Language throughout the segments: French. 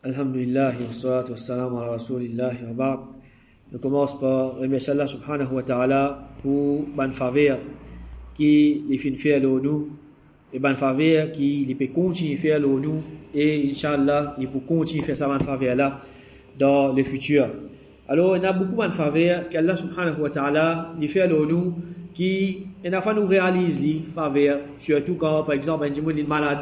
Alhamdulillah, wa salatu wa salam ala rasulillah wa ba'd. Je commence par remercier Allah subhanahu wa ta'ala pour ban faveur qui les fait faire nous et ban faveur qui les peut continuer faire nous et inshallah il peut continuer faire ça ban faveur là dans le futur. Alors il y a beaucoup ban faveur qu'Allah subhanahu wa ta'ala les fait nous qui et la fois nous réalise les faveur surtout quand par exemple un monde est malade.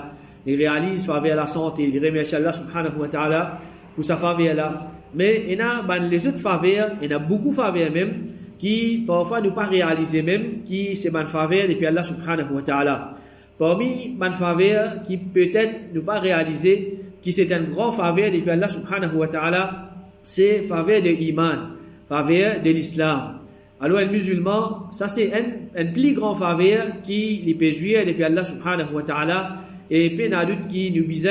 Il réalise faveur la santé, il remercie Allah subhanahu wa ta'ala pour sa faveur là. Mais il y a les autres faveurs, il y a beaucoup de faveurs même, qui parfois ne pas réaliser même, qui c'est une faveur depuis Allah subhanahu wa ta'ala. Parmi les faveurs qui peut-être ne pas réaliser, qui c'est un grand faveur depuis Allah subhanahu wa ta'ala, c'est faveur de l'iman, faveur de l'islam. Alors un musulman, ça c'est un plus grand faveur qui peut jouir depuis Allah subhanahu wa ta'ala. Et puis, il y a d'autres qui nous disent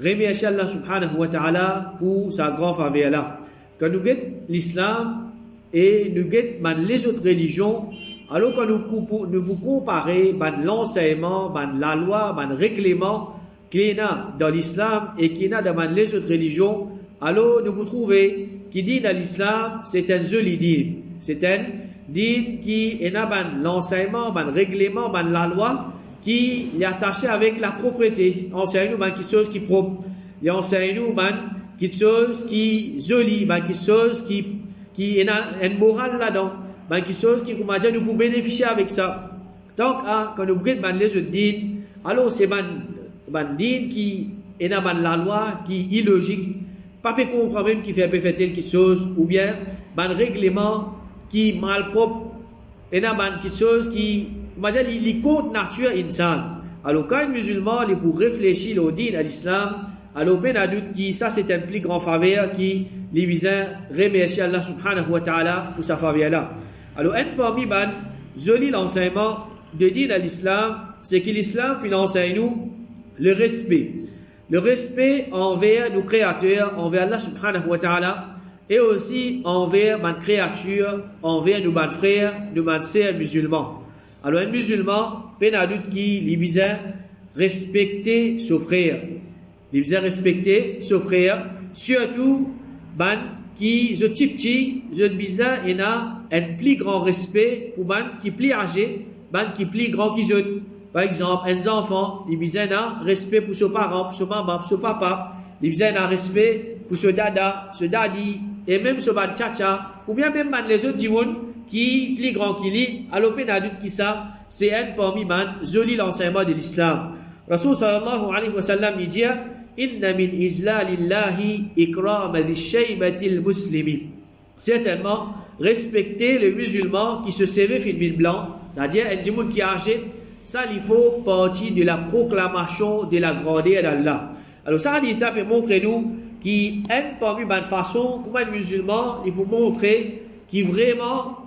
remercier Allah subhanahu wa ta'ala pour sa grande faveur là. Quand nous guettons l'islam et nous guettons les autres religions, alors quand nous comparons l'enseignement, la loi, le règlement qu'il y a dans l'islam et qu'il y a dans les autres religions, alors nous vous trouvez qui dit dans l'islam, c'est un joli din. C'est un din qui est dans l'enseignement, le règlement, la loi, qui est attaché avec la propreté. Enseigne-nous quelque chose qui est propre. Et enseigne-nous quelque chose qui est joli, quelque chose qui est une morale là-dedans, quelque chose qui nous peut bénéficier avec ça. Donc, quand nous regardons les autres dînes, alors c'est un dîne qui est dans la loi, qui est illogique, pas peut comprendre même qui fait quelque chose, ou bien un règlement qui est malpropre, et dans quelque chose qui il compte nature insan. Alors quand un musulman il pour réfléchir au din à l'islam, alors peine à doute qui ça c'est un plus grand faveur qui les vise remercier Allah subhanahu wa ta'ala pour sa faveur là. Alors un parmi joli l'enseignement de din à l'islam, c'est que l'islam enseigne nous le respect. Le respect envers nos créateurs, envers Allah subhanahu wa ta'ala et aussi envers nos créatures, envers nos frères, nos sœurs musulmans. Alors un musulman, peine à doute qui les vise respecter ses frères. Les vise respecter ses frères, surtout qui je tipti, je vise un plus grand respect pour qui plus âgé, qui plus grand qui je. Par exemple, un enfant, il vise un respect pour ses parents, pour ses mamans, pour ses papa, il vise un respect pour ce dada, ce daddy, et même ce tchacha, ou bien même les autres djimoun, qui plus grand qu'il est, alors peine à doute qui ça, c'est un parmi joli l'enseignement de l'islam. Rasul sallallahu alayhi wa sallam il dit inna min ijlalillahi ikrama dhi muslimi. Certainement, respecter le musulman qui se servait film blanc, c'est-à-dire un djimoun qui a âgé, ça il faut partie de la proclamation de la grandeur d'Allah. Alors ça peut montrer nous qui est parmi une façon comment un musulman il peut montrer qui vraiment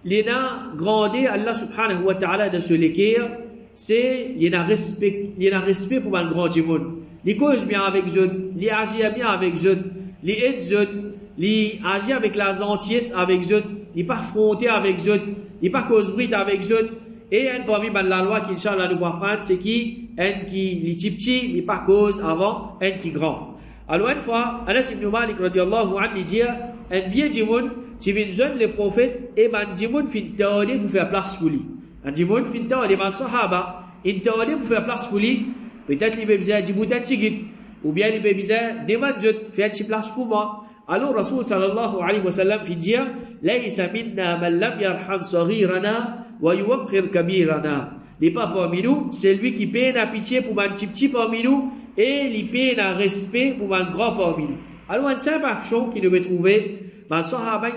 il a grandi Allah subhanahu wa ta'ala de ce l'équerre, c'est il a respect pour un grand monde. Il cause bien avec eux, il agit bien avec eux, il aide eux, il agit avec la gentillesse avec eux, il pas fronté avec eux, il pas cause bruit avec eux. Et un parmi la loi qu'Inch'Allah nous va prendre, c'est qui un qui les petit, il pas cause avant un qui grand. Alors une fois, Anas ibn Malik radiyallahu anhu dit un vieux djimoun, si vient jeune le prophète, et man djimoun fin tawali pour faire place pour lui. Un djimoun fin tawali man sahaba, in tawali pour faire place pour lui. Peut-être il peut dire djimoun un tigit, ou bien il peut dire demande je fais un petit place pour moi. Alors Rasul sallallahu alayhi wa sallam fit dire, laysa minna man lam yarham saghirana wa yuwaqqir kabirana. Les pas parmi nous, c'est lui qui peine à pitié pour un petit parmi nous et il peine à respect pour un grand parmi nous. Alors, une simple action qui devait trouver, sahaba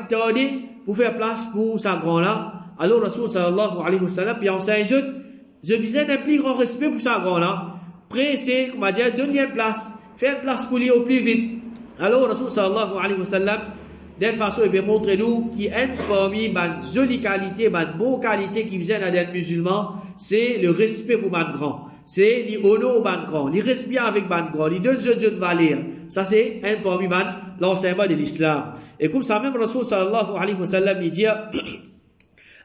pour faire place pour sa grand là. Alors, Rasul sallallahu alayhi wa sallam, puis enseigne, je disais un plus grand respect pour sa grand là. Pressé, on va dire, donner une place, faire une place pour lui au plus vite. Alors, Rasul sallallahu alayhi wa sallam, d'une façon, il peut montrer nous qui est parmi une jolie qualité, une bonne qualité qui vient à des musulmans, c'est le respect pour les grands. C'est l'honneur aux grands. Il reste bien avec les grands. Il donne de valeur. Ça, c'est un parmi l'enseignement de l'islam. Et comme ça, même Rasul sallallahu alayhi wa sallam, il dit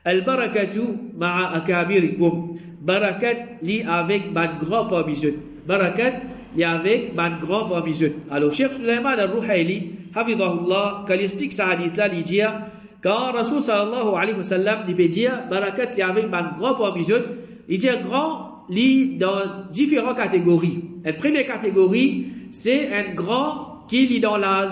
Al-barakatu ma'a akabirikum. Barakat li avec les grands parmi eux. Barakat il y avait un grand parmi eux. Alors, Cheikh Sulaiman al-Ruhaili, hafidahullah, quand il explique ce hadith-là, il dit, quand Rasul sallallahu alayhi wa sallam, il peut dire, barakat, il y avait un grand parmi eux, il dit grand, lit dans différentes catégories. La première catégorie, c'est un grand qui lit dans l'âge.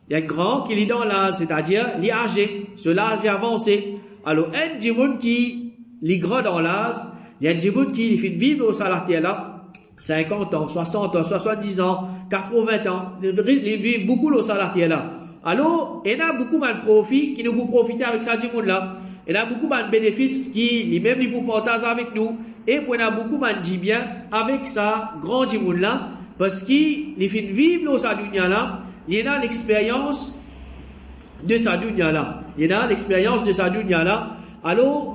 Il y a un grand qui lit dans l'âge, c'est-à-dire, il est âgé, ce l'âge est avancé. Alors, un djimoun qui lit grand dans l'âge, il y a un djimoun qui fait vivre au salatier là, 50 ans, 60 ans, 70 ans, 80 ans, il vit beaucoup au salatier là. Alors, il y a beaucoup de profits qui nous peuvent profiter avec ça djimoun là. Il y a beaucoup de bénéfices qui, lui-même, ils peuvent partager avec nous. Et puis, il y a beaucoup de bien avec ça, grand djimoun là, parce qu'il fait vivre au salatier là, il y a l'expérience de sa dunya là. Il y a l'expérience de sa dunya là. Alors,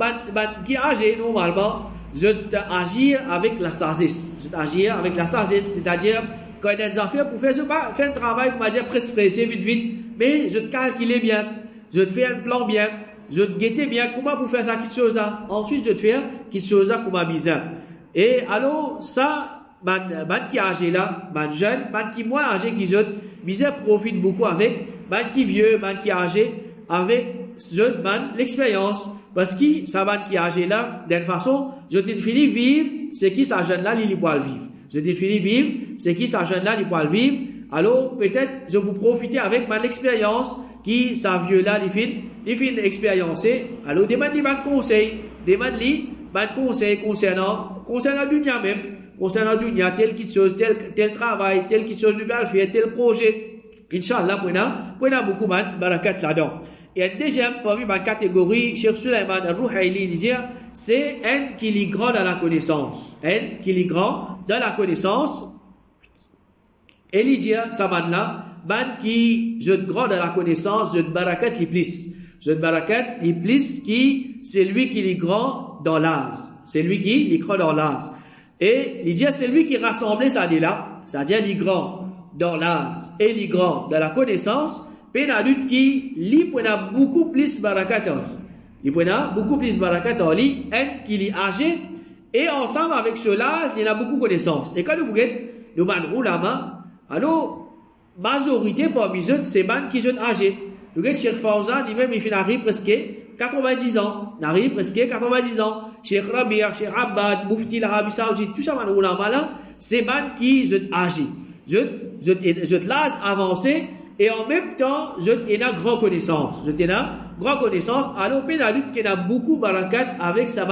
qui agit normalement, je agir avec la sagesse. Je agir avec la sagesse, c'est-à-dire, quand il y a des affaires pour faire un travail, on va dire, presque pressé, vite, mais je te calcule bien, je te fais un plan bien, je te guette bien, comment pour faire ça, quelque chose là. Ensuite, je te fais quelque chose là, comment bizarre. Et alors, ça, qui âgé là, jeune, qui moins âgé qui jeune, bizarre profite beaucoup avec, qui vieux, qui âgé, avec l'expérience. Parce que ça qui âgé là, d'une façon, je t'ai fini vivre, c'est qui ça jeune là, il peut le vivre. Je t'ai fini vivre, c'est qui ça jeune là, il peut le vivre. Alors, peut-être, je vous profiter avec mon expérience, qui ça vieux là, il fin expériencer. Alors, demande conseil, conseil concernant la dunya même, concernant la dunya, tel travail, tel quelque chose de bien faire, tel projet. Inch'Allah, pour beaucoup de barakat là-dedans. Et un deuxième, parmi ma catégorie, Cheikh Sulaiman al-Ruhaili dit, c'est un qui est grand dans la connaissance. Un qui est grand dans la connaissance. Et il dit, ça là, qui je grand dans la connaissance, je barakat li plis. Je barakat li plis qui, c'est lui qui est grand dans l'âge. C'est lui qui est grand dans l'âge. Et il dit, c'est lui qui rassemblait ça là, c'est-à-dire il est grand dans l'âge et il est grand dans la connaissance. Puis, il y a qui a beaucoup plus barakat. Il y a beaucoup plus barakat. Il qui est âgé. Et ensemble avec cela, il y a beaucoup de connaissances. Et quand nous regardons, nous avons la main. Alors, majorité parmi eux, c'est les qui sont âgés. Nous regardons Cheikh Fawzan, lui-même, il arrive presque 90 ans. Il arrive presque 90 ans. Cheikh Rabia, Cheikh Abbad, Mufti l'Arabie Saoudite, tout ça, c'est les qui sont âgés. Je l'âge avancé. Et en même temps, je n'ai grande connaissance. Grande connaissance. Alors, il y a beaucoup de barakat avec sa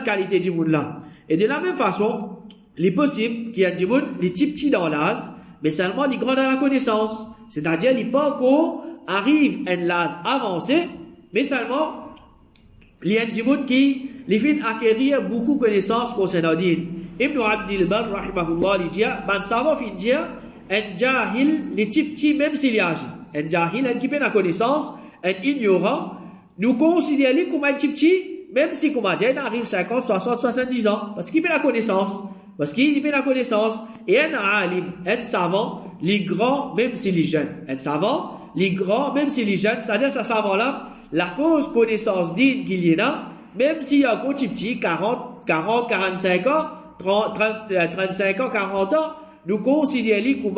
qualité de monde là. Et de la même façon, il est possible qu'il y ait des gens, les petits dans l'âge, mais seulement les grands dans la connaissance. C'est-à-dire, les pas encore arrivent à un âge avancé, mais seulement, il y a des gens qui les font acquérir beaucoup de connaissances concernant le din. Ibn Abdil Bar, rahimahullah, il dit, savant fin dire, un jahil, les petits, même s'il est âgé. Un jahil, un qui fait la connaissance, un ignorant, nous considérons comme un petit, même si, comme on dit, il arrive 50, 60, 70 ans, parce qu'il fait la connaissance. Parce qu'il fait la connaissance. Et un alim, un savant, les grands, même s'il est jeune. Un savant, les grands, même s'il est jeune, c'est-à-dire, ce savant-là, la cause connaissance digne qu'il y a, même s'il y a un petit, 40, 45 ans, 35 ans, 40 ans, nous considérons comme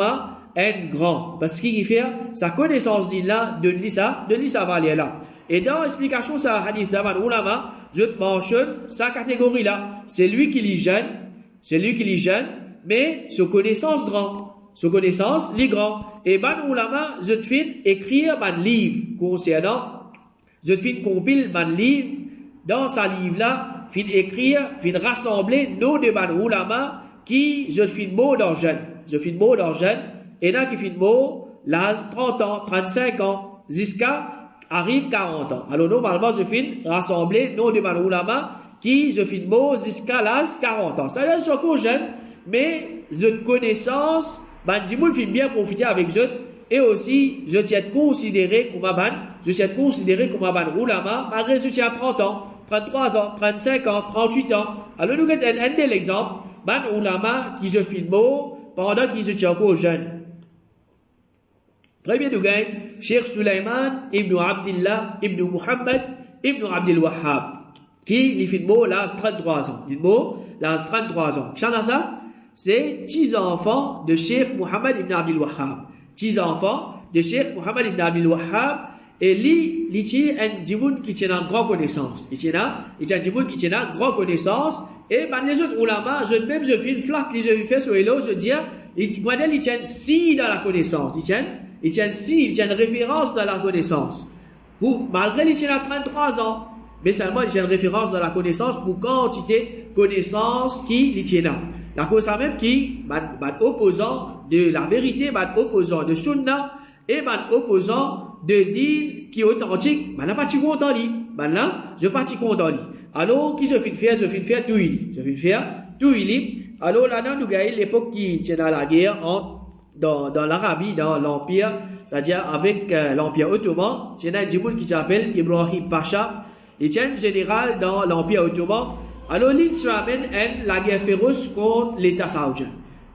un grand. Parce qu'il fait sa connaissance d'une là, de l'issa valeur là. Et dans l'explication de ça, hadith d'Aman Ulama, je te mentionne sa catégorie là. C'est lui qui est jeune, mais sa connaissance grand. Sa connaissance, les grands. Et Ban Ulama, je te fais écrire mon livre concernant, je te fais compiler mon livre, dans sa livre là, fin écrire, fin rassembler nos de Ban Ulama, qui, je fais mot dans jeune. Je fais mot dans jeune. Et là, qui fait mot, l'âge 30 ans, 35 ans, jusqu'à arrive 40 ans. Alors, normalement, je fais rassembler nos de Ulama, qui, je fais mot jusqu'à l'âge 40 ans. Ça veut dire, je suis encore jeune, mais je connaissance, je fais bien profiter avec eux. Et aussi, je tiens considéré comme un Ulama, malgré que je tiens 30 ans, 33 ans, 35 ans, 38 ans. Alors, nous avons un de l'exemple. Ban ulama qui je filme pendant qu'ils étaient encore jeunes. Premier nous gagne, Cheikh Sulaiman ibn Abdillah ibn Muhammad ibn Abdul Wahhab, qui les filme l'âge 33 ans. Il l'âge 33 ans. Chana ça? c'est petits-enfants de Cheikh Mohammed ibn Abdul Wahhab. Petits-enfants de Cheikh Mohammed ibn Abdul Wahhab. Et lui, il tient un djimoun qui tient une grande connaissance. Il tient un djimoun qui tient une grande connaissance. Et les autres ulama, je fais une flaque, je fais sur l'eau, je dis, il tient si dans la connaissance. Il tient une référence dans la connaissance. Malgré qu'il tient à 33 ans. Mais seulement il tient une référence dans la connaissance pour quantité connaissance qui il tient. La cause même qui, opposant de la vérité, opposant de sunna, et opposant de din qui est authentique, là, pas tu compte en lui. Là, je pas tu compte en lui. Alors, qui je fais faire tout il. Alors, là, nous gagnons l'époque qui tient à la guerre dans l'Arabie, dans l'Empire, c'est-à-dire avec l'Empire ottoman, il y a un djimoun qui s'appelle Ibrahim Pacha. Il tient général dans l'Empire ottoman. Alors, il amène la guerre féroce contre l'État saoudien.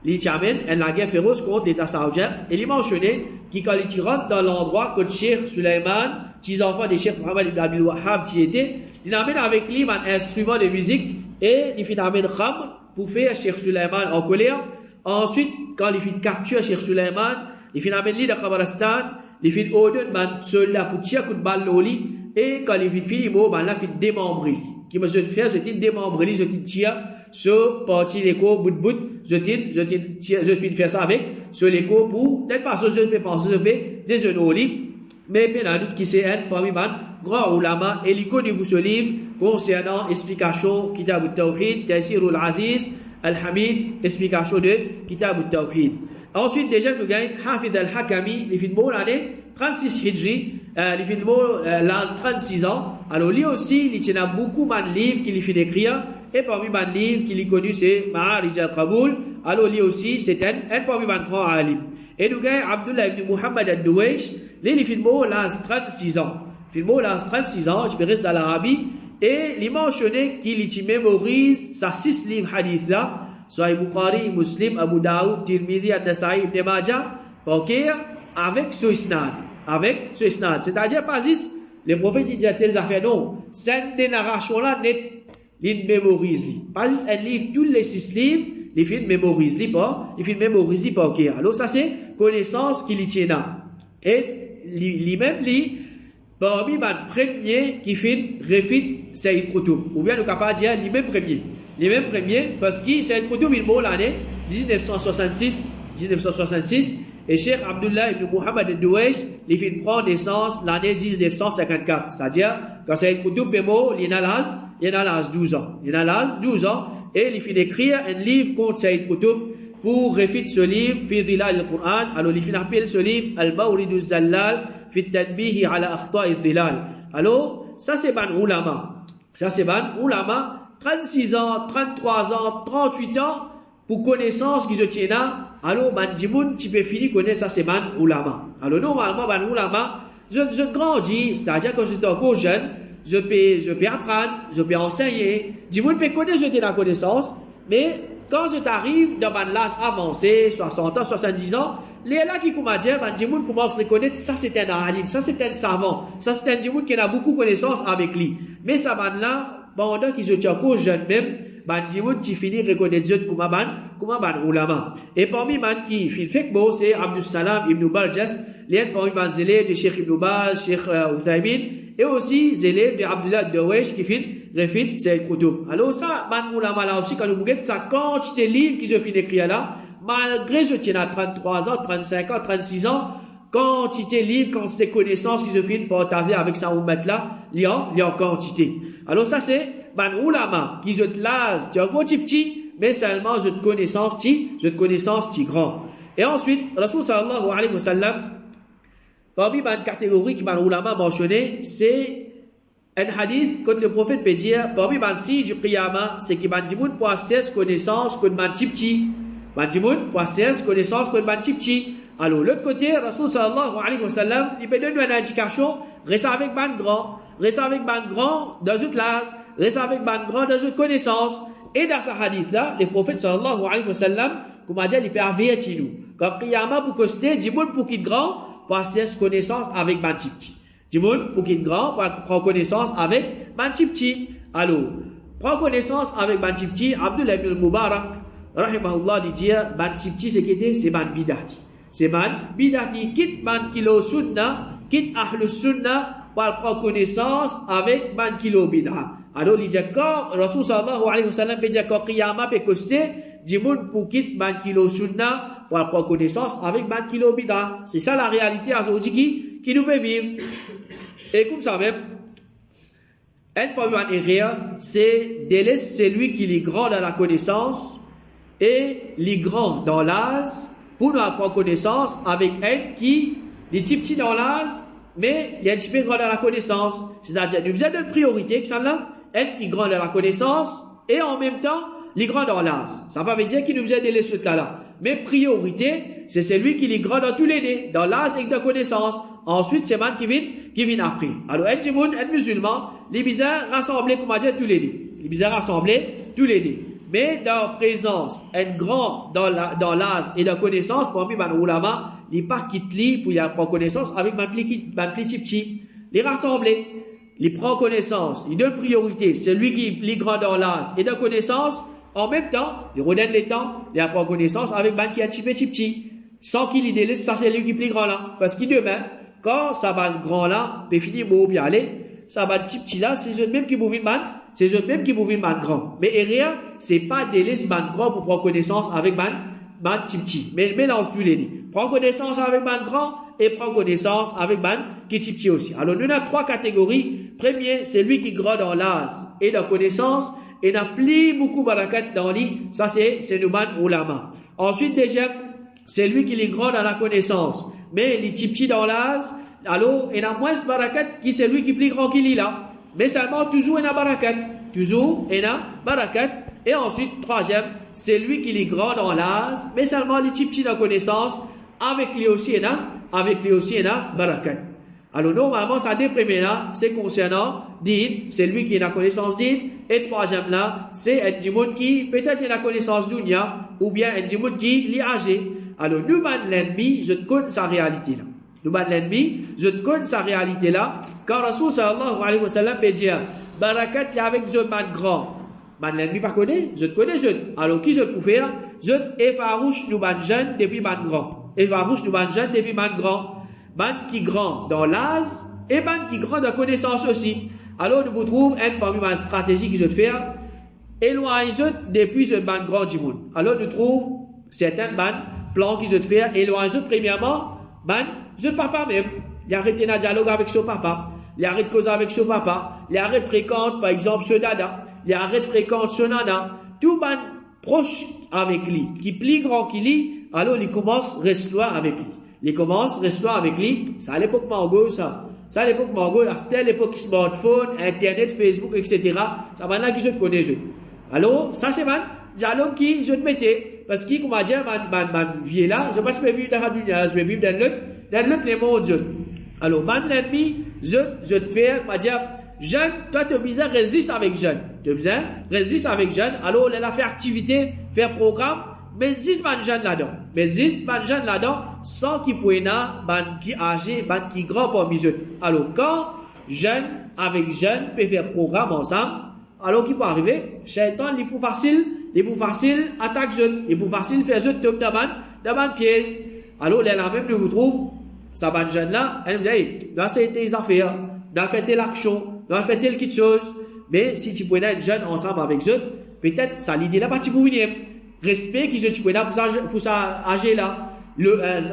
Il amène la guerre féroce contre l'État saoudien. Et il mentionné qu'il, quand il rentre dans l'endroit que Cheikh Suleiman, petit enfant de Cheikh Mohammed ibn Abdul Wahhab, qui était, il amène avec lui un instrument de musique et il amène Kham pour faire Cheikh Suleiman en colère. Ensuite, quand il fait capture Cheikh Suleiman, il amène lui de Khabaristan, il fait ordonne un soldat pour tirer coup de balle au lit. Et quand il fait fini, là, il démembrer. Qui me fait, je démembrer, je tire sur partie l'écho, bout, je finis faire ça avec, sur l'écho pour, de toute façon, je peux penser, je peux déjeuner au lit. Mais, il y a d'autres qui c'est un, parmi les grands ulama, et il connaît ce livre concernant explication, Kitab al-Tawhid, Taysir al-Aziz, Al-Hamid, explication de Kitab al-Tawhid. Ensuite, déjà, nous gagnons Hafid al-Hakami, il fait une bonne année, 36 Hijri, il fait l'âge 36 ans. Alors, lui aussi, il tient beaucoup de livres qu'il fait écrire, et parmi les livres qu'il a connus, c'est Ma'arij al-Qaboul. Alors, lui aussi, c'est un parmi les grands alim. Et nous gagnons Abdullah ibn Muhammad al-Douaish, lui, il fait l'âge 36 ans. Il fait l'âge 36 ans, je peux rester dans l'Arabie, et il mentionné qu'il mémorise sa 6 livres hadith là, Sahih Bukhari, Muslim, Abu Daoud, Tirmidhi, An-Nasa'i, Ibn Majah, avec ce isnad. C'est-à-dire, pas juste, les prophètes disent telles affaires, non. Cette narration-là, il mémorise. Pas juste, elle lit tous les 6 livres, il fait mémorise, pas, ok. Alors, ça, c'est connaissance qu'il y tient. Et, lui-même, parmi les premiers qui fait refit Sayyid Qutb. Ou bien, nous capable de dire, lui-même premier, parce que Sayyid Qutb, il est l'année 1966, et Cheikh Abdullah ibn Muhammad al-Douaish, il fait prendre naissance l'année 1954. C'est-à-dire, quand Sayyid Qutb est mort, il a l'âge 12 ans. Et il fait écrire un livre contre Sayyid Qutb pour refiter ce livre, Fi Dhilal al-Qur'an. Alors, il fait appeler ce livre, Al-Mawrid al-Zallal, Fi Tanbihi ala Akhta' al-Dhilal. Alors, ça c'est ban ulama. 36 ans, 33 ans, 38 ans, pour connaissance qu'ils tiennent là, alors, djimoun, tu peux finir connaître ça, c'est ban ulama. Alors, normalement, ban ulama, je grandis, c'est-à-dire que je suis encore jeune, je peux apprendre, je peux enseigner. Djimoun peut connaître, je la connaissance, mais quand je t'arrive dans l'âge avancé, 60 ans, 70 ans, les là qui commencent à dire, djimoun commence à reconnaître, ça c'est un alim, ça c'est un savant, ça c'est un djimoun qui a beaucoup de connaissances avec lui. Mais ça là, pendant qu'ils étaient encore jeunes même, djimoun qui finit reconnaître Dieu comme ban ulama. Et parmi qui fait que c'est Abdus Salam ibn Barjas, les parmi les élèves de Cheikh Ibn Baz, Cheikh Uthaymin, et aussi les élèves de Abdullah Douaish qui fait refit Sayyid Qutb. Alors ça, ban ulama là aussi, quand nous regardons sa quantité de livres qui se finit écrire là, malgré je tiens à 33 ans, 35 ans, 36 ans, quantité de livres, quantité de connaissances qui se finissent partager avec sa ummat là, il y a en quantité. Alors ça c'est ban ulama qui je te lase, tu as un gros petit, mais seulement je te connaissance petit grand. Et ensuite, Rasul sallallahu alayhi wa sallam, parmi les catégories que ban ulama mentionné, c'est un hadith que le prophète peut dire, parmi les signes du qiyamah, c'est que ban djimoun possède connaissance que ban petit. Ban djimoun possède connaissance que ban petit. Alors, l'autre côté, Rasul sallallahu alayhi wa sallam, il peut donner une indication, reste avec ban grand dans une classe, reste avec ban grand dans une connaissance. Et dans ce hadith-là, les prophètes sallallahu alayhi wa sallam, comme on dit, il peut avertir nous. Quand qiyamah pour coster, djimoun pour qu'il grand, possède connaissance avec ban petit. Djimoun pour qu'il grand, prend connaissance avec ban petit. Alors, prend connaissance avec ban petit, Abdullah ibn al-Mubarak, rahimahullah, dit ban tipti c'est ban bidati. C'est ban bidati, quitte ban kilo sunna, quitte ahlus sunna, par prendre connaissance avec ban kilo bid'a. Alors, il dit quand Rasul sallallahu alayhi wa sallam peut dire quand qiyamah peut coster, dit moun pour quitte ban kilo sunna, pour prendre connaissance avec ban kilo bid'a. C'est ça la réalité aujourd'hui qui nous peut vivre. Et comme ça même, un problème erreur, c'est délaisse celui qui est grand dans la connaissance et les grand dans l'âge pour nous apprendre connaissance avec un qui est petit dans l'âge mais il y a un petit peu grand dans la connaissance. C'est-à-dire nous avons une priorité que ça là, un qui est grand dans la connaissance et en même temps les grands dans l'âge. Ça ne veut pas dire qu'il nous a délaissé ce là. Mais priorité, c'est celui qui est grand dans tous les deux, dans l'âge et dans la connaissance. Ensuite, c'est man qui vient après. Alors, un musulman, les bizarres rassemblés, comme on dit, tous les deux. Les bizarres rassemblés, tous les deux. Mais dans la présence, un grand dans l'âge et dans la connaissance, parmi les ulama, il pas quitte lui pour y prendre connaissance avec man petit. Les rassemblés, il prend connaissance, il donne priorité. Celui qui est plus grand dans l'âge et dans la connaissance, en même temps, il redonne les temps, il apprend connaissance avec man qui est petit. Sans qu'il y délaisse, ça c'est lui qui est plus grand là. Parce que demain, quand ça va grand là, peut finir beau puis aller, ça va petit là, c'est eux même qui bouvent man, c'est eux même qui bouvent man grand. Mais rien, c'est pas délaisser man grand pour prendre connaissance avec man petit. Mais mélange tous les deux. Prends connaissance avec man grand et prends connaissance avec man qui petit aussi. Alors nous avons trois catégories. Premier, c'est lui qui est grand dans l'âge et dans connaissance et n'a plus beaucoup barakat dans lui. Ça c'est nous man ulama. Ensuite deuxième, c'est lui qui est grand dans la connaissance, mais il est petit dans l'âge, alors il a moins de barakat qui c'est lui qui est plus grand qu'il est là. Mais seulement toujours il a barakat. Toujours il a barakat. Et ensuite, troisième, c'est lui qui est grand dans l'âge, mais seulement il est petit dans la connaissance, avec lui aussi il a barakat. Alors normalement, ça déprime là, c'est concernant din, c'est lui qui a la connaissance din, et troisième là, c'est un djimoun qui peut-être il a la connaissance dunya, ou bien un djimoun qui est âgé. Alors nous, l'ennemi, je te connais sa réalité là. Nous, l'ennemi, je te connais sa réalité là, quand Rasul sallallahu alayhi wa sallam peut dire, barakat il y a avec je man grand. L'ennemi pas connaît, je te connais, alors qui je peux faire? Je effarouche nous man jeune depuis man grand. Effarouche nous man jeune depuis man grand. Man qui grand dans l'âge et man qui grand dans la connaissance aussi. Alors nous trouvons une parmi ma stratégie qui je fais, éloigne depuis ce man grand du monde. Alors nous trouvons certains plans qui je fais, éloigne premièrement, je papa même. Il arrête un dialogue avec son papa, il arrête de causer avec son papa, il arrête fréquente par exemple ce dada, il arrête fréquente ce nana. Tout man proche avec lui, qui plus grand qu'il est, alors il commence rester avec lui. Il commence, reste avec lui. Ça à l'époque Margot, ça. Ça à l'époque Margot, c'était l'époque smartphone, Internet, Facebook, etc. Ça maintenant qui je te connais, je. Alors, ça c'est man, dialogue qui je te mettais. Parce que, comme a dit, man vie là, je ne sais pas si je vais vivre dans la dunya, je vais vivre dans l'autre les mondes. Alors, man l'ennemi, je te fais, m'a dit, jeune, toi tu as besoin de résister avec jeune. Tu as besoin de résister avec jeune. Alors, elle a fait activité, faire programme. Mais 10 jeunes là-dedans. Mais 10 jeunes là-dedans, sans qu'il puisse ban qui âgé, ban qui grand parmi eux. Alors, quand jeune avec jeune peut faire programme ensemble, alors qui peut arriver, Shaitan, il est plus facile, attaque jeune, il est plus facile faire jeune tombe dans pièce. Alors, là même, nous trouve, ça ban jeune là, elle me dit, hey, là, c'est tes affaires, là, fait telle action, là, fait telle quelque chose. Mais si tu peux être jeune ensemble avec jeune, peut-être, ça l'idée là, pas tu peux venir. Respect qui je te prends pour ça âgé là,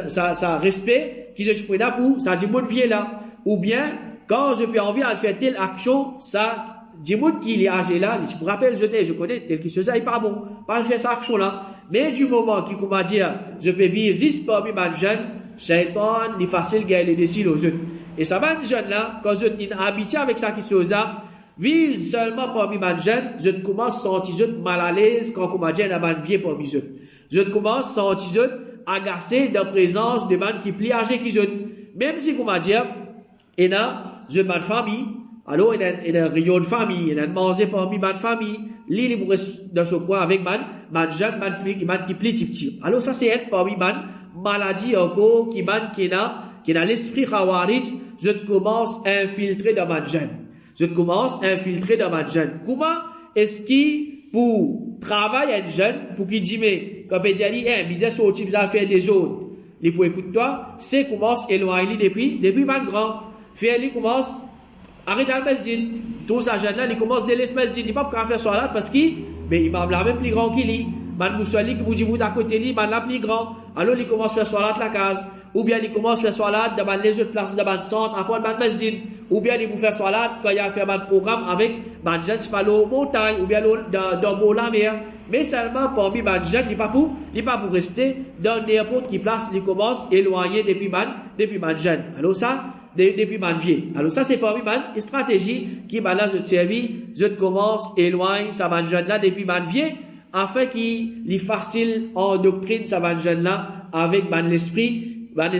ça respect qui je te prends pour ça dit monde vieux là, ou bien quand je peux envie à faire telle action, ça dit monde qui est âgé là, je me rappelle je connais tel qui se ça est pas bon, pas faire cette action là, mais du moment qui comment dire, je peux vivre 10 parmi mes jeunes, Shaitan, il est facile gagner les déciles aux autres. Et ça va jeunes là, quand je suis habitué avec ça qui se ça, vivre seulement parmi les jeunes, je commence à sentir mal à l'aise quand on dit un vieux parmi eux. Je commence à sentir agacé de la présence de man qui plie âgé qui jeune. Même si on dit, il y a une famille, alors il y a un rayon de famille, il y a un manger parmi ma famille, l'île reste dans ce coin avec man jeune, man qui plie petit. Alors ça c'est être parmi man maladie encore qui a l'esprit khawarij, je commence à infiltrer dans ma jeune. Je commence à infiltrer dans ma jeune. Comment est-ce qu'il pour travailler un jeune, pour qu'il dise, mais, quand il dit, bizarre sorti, bizarre faire des zones. Il pour écouter toi, c'est commence éloigner depuis man grand. Fait, il commence, arrêter le masjid. Tout ça, jeune là, il commence dès le masjid. Il n'est pas pour faire solat parce qu'il, mais il m'a même plus grand qu'il est. Man Moussali qui vous dit à côté de lui, man la plus grand. Alors il commence à faire solat la case. Ou bien il commence à faire solat dans les autres places, dans le centre, après le masjid. Ou bien il peut faire solat quand il a fait un programme avec man jeune, c'est pas l'eau montagne, ou bien dans la mer. Mais seulement parmi man jeune, il n'est pas pour rester dans n'importe qui place, il commence éloigné depuis man jeune. Alors ça, depuis man vieux. Alors ça c'est parmi man stratégie qui là je te servi, je commence éloigner ça man jeune là depuis man vieux. Afin qu'il est facile en doctrine ça va jeune là avec l'esprit mal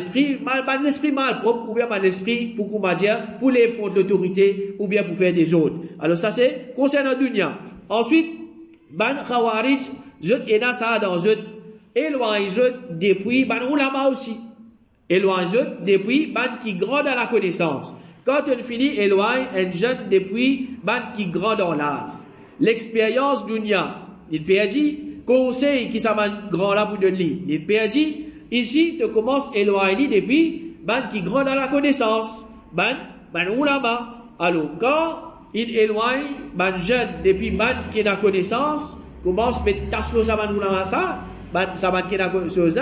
propre ou bien l'esprit pour qu'on va dire pour lever contre l'autorité ou bien pour faire des autres. Alors ça c'est concernant dunya. Ensuite khawarij je et là ça dans je éloigne je depuis ulama aussi. Éloigne je depuis qui grand dans la connaissance. Quand on finit éloigne un jeune depuis qui grand dans l'âge. L'expérience dunya il peut dire, conseil qui ça va grand là pour de lui. Il peut dire, ici, tu commences à éloigner depuis, qui grand dans la connaissance. Ulama. Alors, quand il éloigne, jeune, depuis, qui est dans la connaissance, commence à mettre taslo ça, ulama, ça qui est dans la connaissance,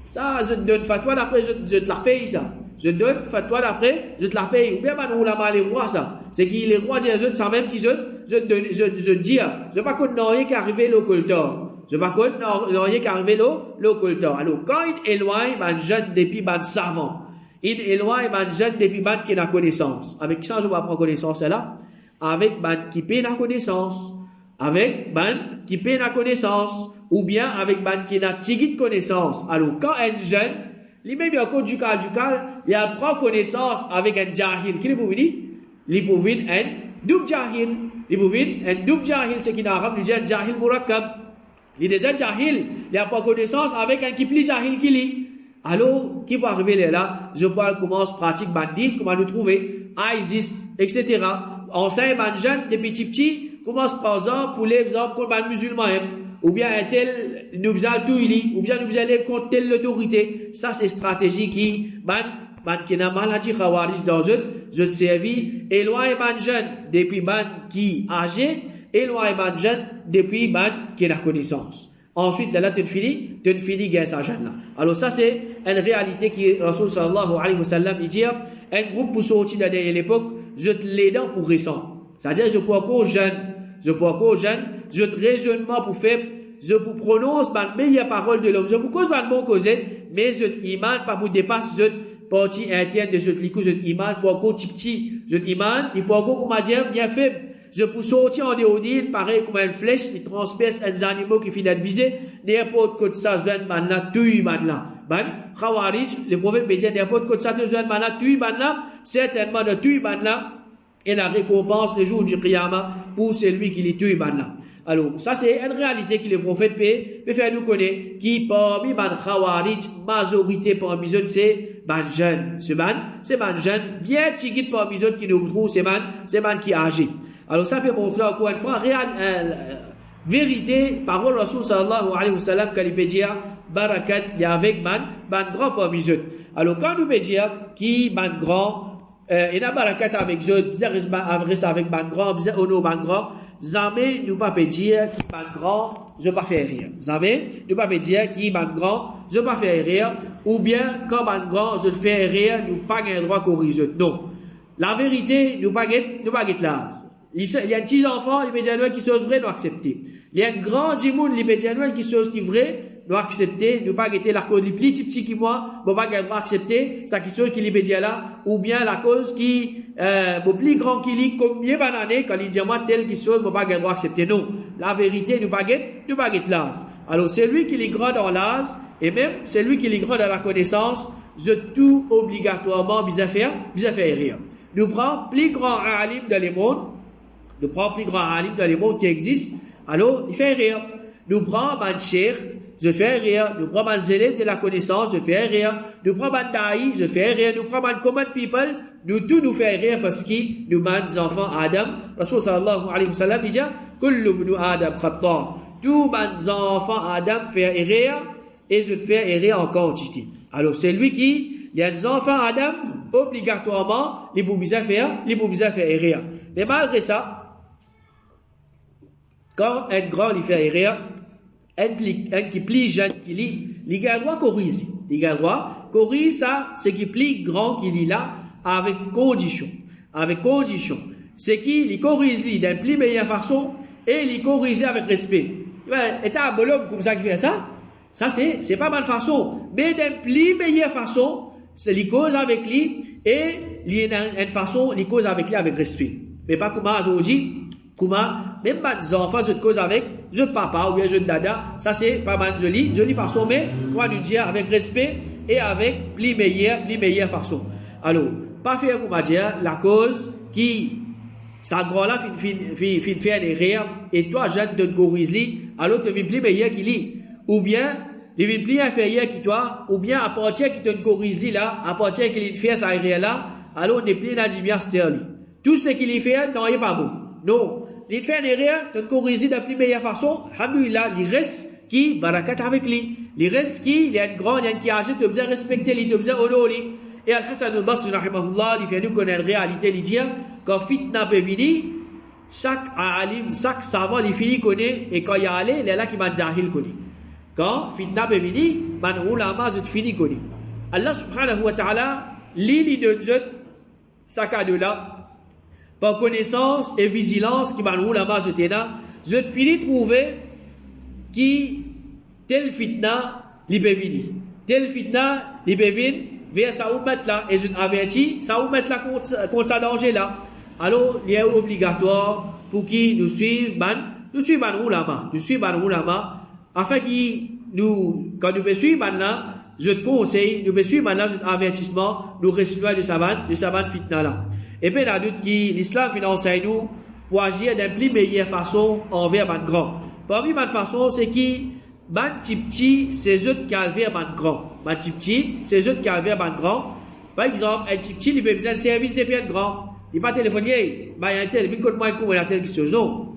ça, je te donne fatwa d'après, je te la paye, ça. Je te donne fatwa d'après, je te la paye. Ou bien, ulama, les rois, ça. C'est qu'il les rois disent, ça même qui je dis, je pas qu'on n'a rien qu'arriver le culteur. Je pas qu'on n'a rien qu'arriver le culteur. Alors, quand il éloigne, jeune depuis, savant. Il éloigne, jeune depuis, qui n'a connaissance. Avec ça, je vais prendre connaissance, là. Avec, qui paie la connaissance. Avec, qui paie la connaissance. Ou bien, avec, qui n'a tigit de connaissance. Alors, quand un jeune, lui même encore du cal, il a prend connaissance avec un jahil. Qui est pour venir? Il pour venir un double jahil. Il pour venir un double jahil, c'est qui en arabe, il dit un jahil murakkab. Il dit un jahil, il a pas connaissance avec un qui plus jahil qui lit. Alors, qui va arriver là? Je parle comment se pratique bandit, comment nous trouver, ISIS, etc. Enseigne ban jeune, des petits, commence par exemple pour les exemples contre ban musulman. Ou bien un tel nous a tout ou bien nous allons contre telle autorité. Ça, c'est stratégie qui, qui n'a maladie khawarij dans je servi, éloigne ban jeune depuis qui âgé, éloigne ban jeune depuis qui a connaissance. Ensuite, là, tu finis, gain sa jeune là. Alors ça, c'est une réalité qui, Rasul sallallahu alayhi wa sallam, il dit, un groupe pour sortir de l'époque, je te l'aide pour récent. C'est-à-dire, je peux encore jeune, je te raisonnement pour faire, je vous prononce ma meilleure parole de l'homme, je vous cause ma bon cause, mais je iman pas pour dépasser, je partie interne de ce likou, je iman pour encore petit, je iman, il peut encore, comment dire, bien faible. Je peux sortir en déodine, pareil comme une flèche, il transperce un animal qui finit d'être visé, n'importe quoi de ça, jeune man là, tue man là. Khawarij, le prophète peut dire, n'importe quoi de ça, jeune man là, tue man là, certainement de tue man là, et la récompense le jour du Qiyamah pour celui qui les tue man là. Alors, ça c'est une réalité que le prophète peut faire nous connaître, qui parmi ban Khawarij, majorité parmi eux, c'est ban jeune. C'est ban jeune, bien tigit parmi eux qui nous trouve, c'est ban qui agit. Alors ça peut montrer encore une fois vérité, parole Rasul sallallahu alayhi wa sallam, qu'il peut dire barakat, il y a avec ban grand parmi eux. Alors quand nous peut dire qui ban grand, il y a barakat avec eux, avec ban grand, ono ban grand, jamais nous pas peut dire qui ban grand, je pas faire rire. Jamais nous pas peut dire qui ban grand, je pas faire rire, ou bien quand ban grand, je fais rire, nous pas un droit corriger. Non. La vérité, nous pas là. Il y a un petit enfant, les pédianos qui sont vrais, nous accepter. Il y a un grand djimoun, les pédianos qui sont vrais, nous accepter, nous pas guetter la cause les plus petits qui moi, nous pas accepter, ça qui sont qui les pédianos, ou bien la cause qui, plus grand qui lit, combien d'années, quand il dit moi tel qui sont, nous pas accepter. Non. La vérité, nous pas guetter l'âge. Alors, c'est lui qui est grand dans l'âge, et même, c'est lui qui est grand dans la connaissance, je tout obligatoirement, bisa faire rire. Nous prenons plus grand alim dans les mondes, qui existe, alors il fait rire. Nous prenons un cheikh, je fais rire, nous prenons les élèves de la connaissance, je fais rire, nous prenons les daïs, je fais rire, nous prenons les common people, nous tout nous fait rire parce que nous sommes des enfants Adam. Rasul sallallahu alayhi wa sallam dit, kullu ibn Adam khata. Tous les enfants Adam font rire et je fais rire en quantité. Alors c'est lui qui, il y a des enfants Adam, obligatoirement, les boubisa faire rire. Mais malgré ça, quand un grand lui fait rire, un qui plie jeune qui lit, il a le droit corriger. Il a le droit corriger ça, ce qui plie grand qui lit là, avec condition. Avec condition. C'est qui, il corrige d'un pli meilleure façon, et il corrige avec respect. Et t'as un bonhomme comme ça qui fait ça? Ça c'est pas mal façon. Mais d'un pli meilleure façon, c'est il cause avec lui, et il y a une façon, il cause avec lui avec respect. Mais pas comme aujourd'hui, comment, même les enfants, je te cause avec, je papa ou bien je dada, ça c'est pas mal jolie façon, mais on va nous dire avec respect et avec plus meilleure façon. Alors, pas faire comme dire, la cause qui, ça grand là, fin faire des rires, et toi, jeune de corriger, alors tu vis plus meilleur qu'il lit. Ou bien, il vient plus inférieur que toi, ou bien à partir qui te corrige là, à partir qu'il fait ça rire là, alors on n'est plus dans du bien sterling. Tout ce qu'il fait, non, il n'est pas bon. Non. Il fait un erreur, tu corriges de la plus meilleure façon, alhamdoulilah, il reste qui, barakat avec lui. Il reste qui, il y a une grande, il y a une qui agit, tu dois respecter lui, tu dois honorer. Et Al-Hassan al-Basri, rahimahullah, il fait nous connaître la réalité, il dit, quand fitna peut venir, chaque alim, chaque savant, il finit connaît, et quand il y a allé, il est là qui m'a jahil connaît. Quand fitna peut venir, man ulama, je finis connaît. Allah subhanahu wa ta'ala, l'île de Dieu, ça cadeau là, par connaissance et vigilance qui m'a la base de Téna, je finis trouver qui tel fitna li peut venir. Tel fitna li peut venir vers sa mettre là et je avertis ça mettre là contre ça danger là. Alors il est obligatoire pour qui nous suivent ban ulama afin qui nous quand nous suivons ban là, je te conseille nous suivre ban là un avertissement nous respecter de saban fitna là. Et puis, il y a d'autres qui, l'islam finance nous pour agir d'une plus meilleure façon envers les grands. Parmi les façons, c'est qui, les petits, c'est eux qui envers les grands. Les petits, c'est eux qui envers les grands. Par exemple, un petit, il peut besoin de service des plus grands. Il va téléphoner, il y a un tel, il y a telle chose. Non.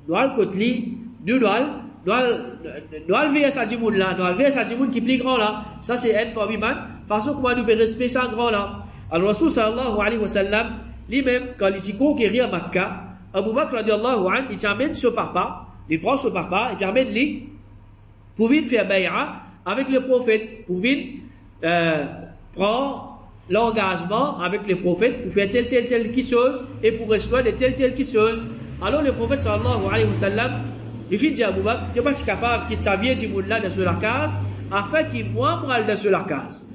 Nous allons côté, nous allons vers ça du monde là, nous allons vers ça du monde qui est plus grand là. Ça, c'est un parmi les façon comment nous pouvons respecter ça grand là. Alors, Rasul sallallahu alayhi wa sallam, lui-même, quand il dit conquérir Makkah, Abu Bakr radiallahu anhu, il t'amène ce papa, il prend ce papa, il t'amène lui, pour venir faire bay'a avec le prophète, pour venir prendre l'engagement avec le prophète pour faire telle chose et pour recevoir de telle chose. Alors le prophète sallallahu alayhi wa sallam, il dit à Abu Bakr, tu n'es pas capable qu'il s'avienne du monde là dans la case, afin qu'il moi dans la case.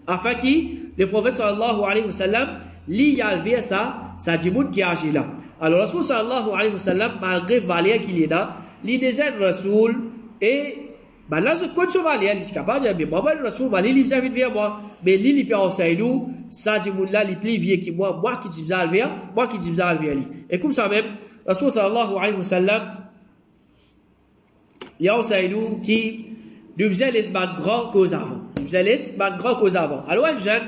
Afin qu'il, le prophète sallallahu alayhi wa sallam, li yalvé ça dit monde qui agit là. Alors Rasul sallallahu alayhi wa sallam, malgré valère qu'il est là, li désire Rasul et ben là je compte sur valère, il est capable de dire moi le Rasul, ben il vient vers moi, mais il peut enseigner nous, ça dit monde là, il plus vieux que moi qui dis vers, moi qui dis vers lui. Et comme ça même, Rasul sallallahu alayhi wa sallam, il enseigne nous qui nous faisait les grands causes avant. Nous faisait les grands causes avant. Alors un jeune,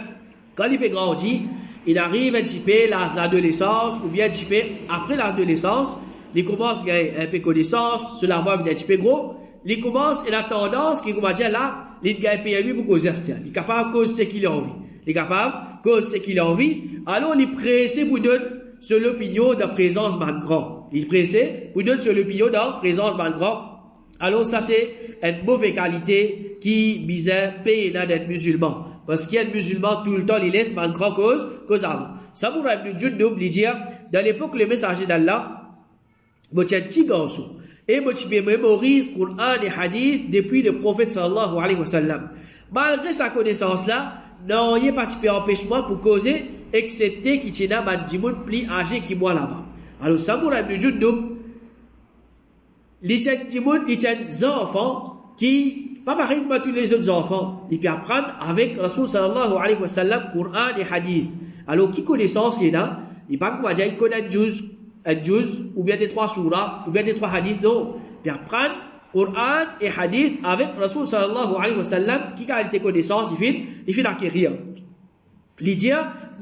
quand il peut grandir, il arrive un petit peu l'adolescence, ou bien un petit peu après l'adolescence, il commence à gagner un peu de connaissance, sur la voie un petit peu gros, il commence, il a tendance, qui commence à dire là, il gagne PMU pour causer ça. Il est capable de causer ce qu'il a envie. Il est capable de causer ce qu'il a envie. Alors, il est pressé pour donner sur l'opinion de présence d'un grand. Il est pressé pour donner sur l'opinion de présence d'un grand. Alors, ça, c'est une mauvaise qualité qui visait payer d'être musulman. Parce qu'il y a des musulmans tout le temps, ils laissent une grande cause avant. Samoura ibn Jundub lui dit, dans l'époque, le messager d'Allah, il y a un petit garçon. Et il mémorise Coran et Hadith depuis le prophète sallallahu alayhi wa sallam. Malgré sa connaissance là, non, il n'y a pas de empêchement pour causer, excepté qu'il y a un djimoun plus âgé qui moi là-bas. Alors, Samoura ibn Jundub, il y a des enfants qui, pas pareil comme tous les autres enfants, ils peuvent apprendre avec Rasul sallallahu alayhi wa sallam, Coran et Hadith. Alors, qui connaissance il y a, il pas comme dire, il connaît un juz, ou bien des 3 surahs, ou bien des 3 hadiths, non. Ils apprendre Coran et hadith avec Rasul sallallahu alayhi wa sallam qui qualité connaissance il fait acquérir. Il dit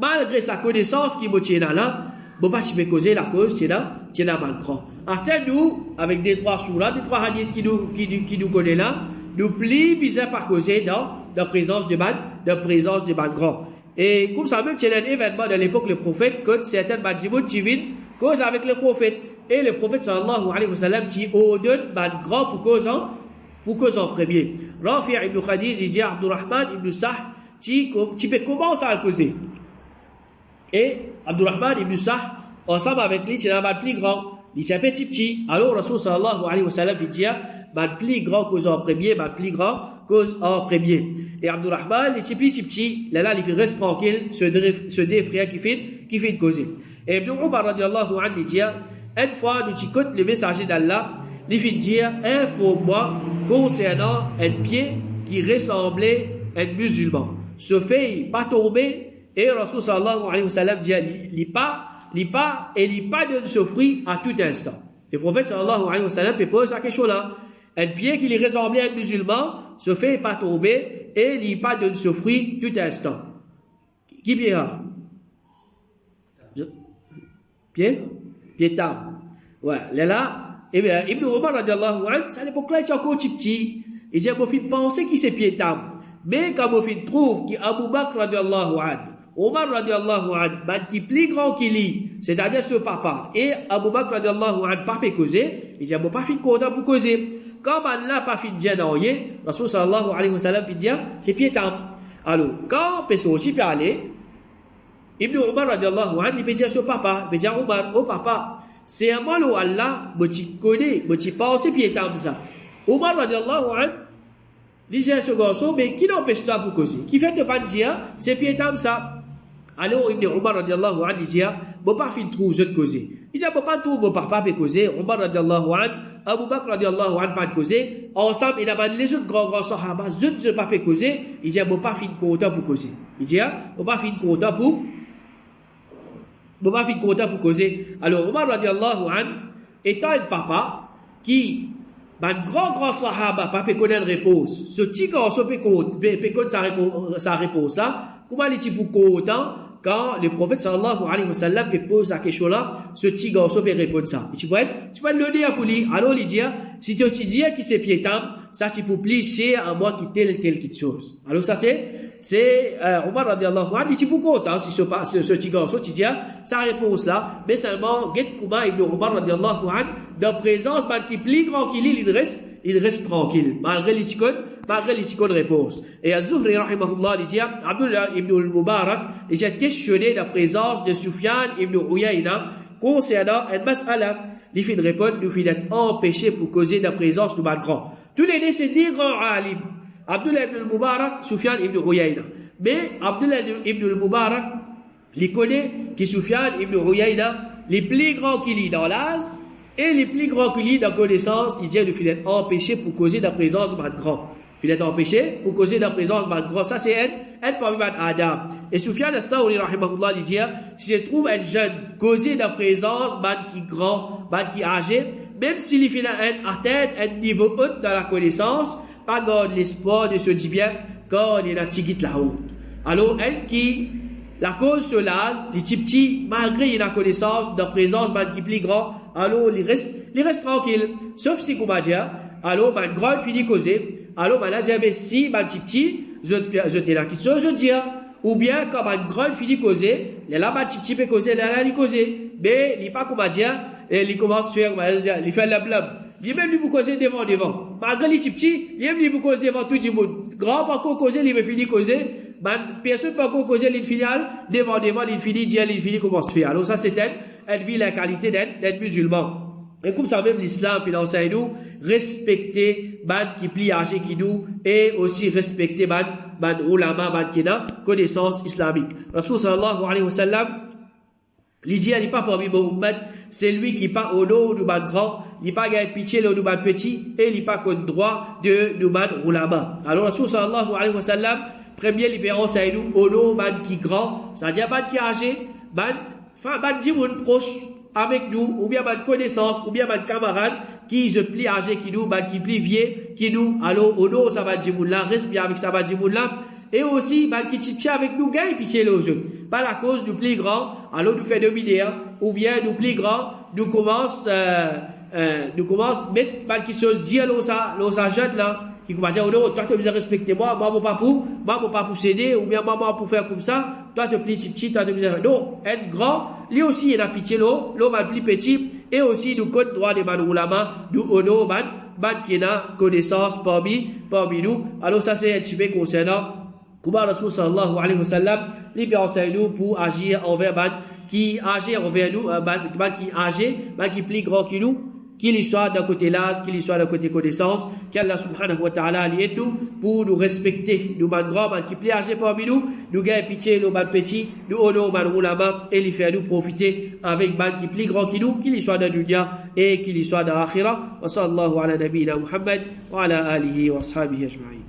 malgré sa connaissance qui me tient là, bon pas je peux causer la cause c'est là mal grand. Ensuite nous avec des trois surahs, des trois hadiths qui nous connaît là, nous plus bizarre par causer dans la présence de ban grand. Et comme ça même c'est un événement de l'époque le prophète que certains badjimout qui viennent cause avec le prophète. Et le prophète sallallahu alayhi wa sallam qui ordonne ban grand pour cause en premier. Rafi' ibn Khadij il dit Abdurrahman ibn Sah qui peut commencer à le causer. Et Abdurrahman ibn Sah ensemble avec lui c'est un ban plus grand. Il s'appelle petit. Alors Rasul sallallahu alayhi wa sallam il dit ban plus grand cause en premier, ban plus grand cause en premier. Et Abdurrahman il petit là il reste tranquille se défraie qui fait causer. Et Ibn Umar radiyallahu anhu il dit une fois, nous écoutons le messager d'Allah, il fait dire informe-moi concernant un pied qui ressemblait à un musulman. Ce fait, pas tomber, et Rasul sallallahu alayhi wa sallam dit il pas de souffrir à tout instant. Le prophète sallallahu alayhi wa sallam pose la question là. Un pied qui ressemblait à un musulman, ce fait, pas tomber, et il pas de souffrir tout instant. Qui pied Piétam. Ouais, là, eh bien, Ibn Umar radiallahu anhu, à l'époque-là, il était encore petit. Il dit, mon fils pensait qu'il c'est piétam. Mais quand mon fils trouve qu'Abu Bakr radiallahu anhu, Omar radiallahu anhu, qui plus grand qu'il est, c'est-à-dire ce papa, et Abu Bakr radiallahu anhu, pas fait causer, il dit, mon pas fait content pour causer. Comme Allah pas fait dire non, Rasul sallallahu alayhi wa sallam fait dire, c'est piétam. Alors, quand personne aussi peut aller, Ibn Umar radiallahu anhu, il peut dire sur papa, il peut dire Umar, oh papa, c'est à moi le Allah, je connais, je pense piétam ça. Umar radiallahu anhu, il dit ce garçon, mais qui n'empêche toi pour causer? Qui fait te pas dire, c'est piétam ça. Alors Ibn Umar radiallahu anhu, il dit, bon pas fin trouve de causer. Il dit, bon pas trouve mon papa peut causer. Umar radiallahu anhu, Abu Bakr radiallahu anhu pas de causer. Ensemble, il a les autres grands sahaba, je ne pas peut causer. Il dit, bon pas fin content pour causer. Il dit, bon pas fin content pour causer. Alors, Omar radiallahu anhu, étant un papa qui, grand sahaba, pas peut connaître réponse, ce petit garçon peut connaître sa réponse là, comment est-il pour content quand le prophète sallallahu alayhi wa sallam pose la question là, ce petit garçon peut répondre ça. Tu peux le dire pour lui. Alors, il dit, si tu dis qui c'est piétam, ça tu peux plier à moi qui telle quelque chose. Alors, ça c'est Omar radiallahu anhu, il dit pour content si ce petit garçon, tu dis sa réponse là, mais seulement, Get Kuma ibn Omar radiallahu anhu, de présence, qui plus grand qu'il est, il reste tranquille, malgré les ticônes réponses. Et Az-Zuhri, rahimahullah, il dit, Abdullah ibn al-Mubarak, il a questionné la présence de Sufyan ibn Uyayna concernant un mas'ala. Il fait de répondre, nous fait d'être empêché pour causer la présence du mal grand. Tous les deux, c'est des grands alim. Abdullah ibn al-Mubarak, Sufyan ibn Uyayna. Mais Abdullah ibn al-Mubarak, il connaît que Sufyan ibn Uyayna, les plus grands qu'il est dans l'âge, et les plus grands qu'il est dans connaissance, il dit de filet empêché pour causer la présence de grand. Filet empêché pour causer la présence de grand. Ça, c'est un parmi les Adam. Et Sufyan al-Thawri, rahimahullah, il dit, si je trouve un jeune causer la présence de qui grand, qui âgé, même s'il fait atteint un niveau haut dans la connaissance, pas garde l'espoir de se dire bien, quand il est dans tigit là-haut. Alors, un qui, la cause se lase, les petits, malgré il a connaissance de la présence qui est plus grand, alors il reste tranquille. Sauf si, comme dit, alors, grand finit causer, alors, là, dit, si, petit, je t'ai là, je dis, ou bien, quand grand finit causer, là, petit peut causer, là, il causer, mais, il n'est pas comme dit, il commence à faire, il fait le blâme. Il même lui pour causer devant. Malgré les petits, il même lui pour causer devant tout le monde. Grand pas qu'on causer, il me finit causer. Personne pas qu'on causer, il finit devant, il finit dire, il finit comment se faire. Alors ça, c'est elle vit la qualité d'être musulman. Et comme ça même l'islam finance à nous, respecter qui plie âgé qui nous, et aussi respecter ulama, qui n'a connaissance islamique. Rasul sallallahu alayhi wa sallam, l'idée n'est pas parmi Mohammed, c'est lui qui pas au nom du grand, il n'est pas gagné pitié le du petit, et il n'est pas contre droit de du ulama. Alors, Rasul sallallahu alayhi wa sallam, première libérance à nous, au nom qui grand, c'est-à-dire qui âgé, dit proche avec nous, ou bien connaissance, ou bien camarade, qui se plie âgé qui nous, qui plie vieux, qui nous, alors, au dos, ça va dire là, respire avec ça va dire là, et aussi, qui tient avec nous, gagne, puis c'est les autres. Par la cause du plus grand, alors nous fait dominer, ou bien du plus grand, nous commence mettre, qui se dit, ça jeune là, qui commence à dire, oh non, toi, tu as respecter moi pas pour céder, ou bien maman pour faire comme ça, toi, tu plie petit, toi, tu non, être grand, lui aussi, il a pitié, l'eau va plus petit, et aussi, nous compte droit des oulama, nous, ono, qui a connaissance parmi nous. Alors, ça, c'est un petit peu concernant, comment Rasul sallallahu alayhi wa sallam, lui, enseigne nous pour agir envers qui agir envers nous, qui plie grand qui nous, qu'il soit d'un côté l'âge, qu'il soit d'un côté connaissance, qu'Allah subhanahu wa ta'ala aide nous pour nous respecter, nous man grand, qui plie âgé parmi nous gagne pitié, nous man petit, nous honor man ulama, et lui faire nous profiter avec man qui plie grand qui nous, qu'il soit dans dunya et qu'il soit dans l'akhirah. Wa sallallahu ala nabiyina Muhammad wa ala alihi wa ashabihi ajma'in.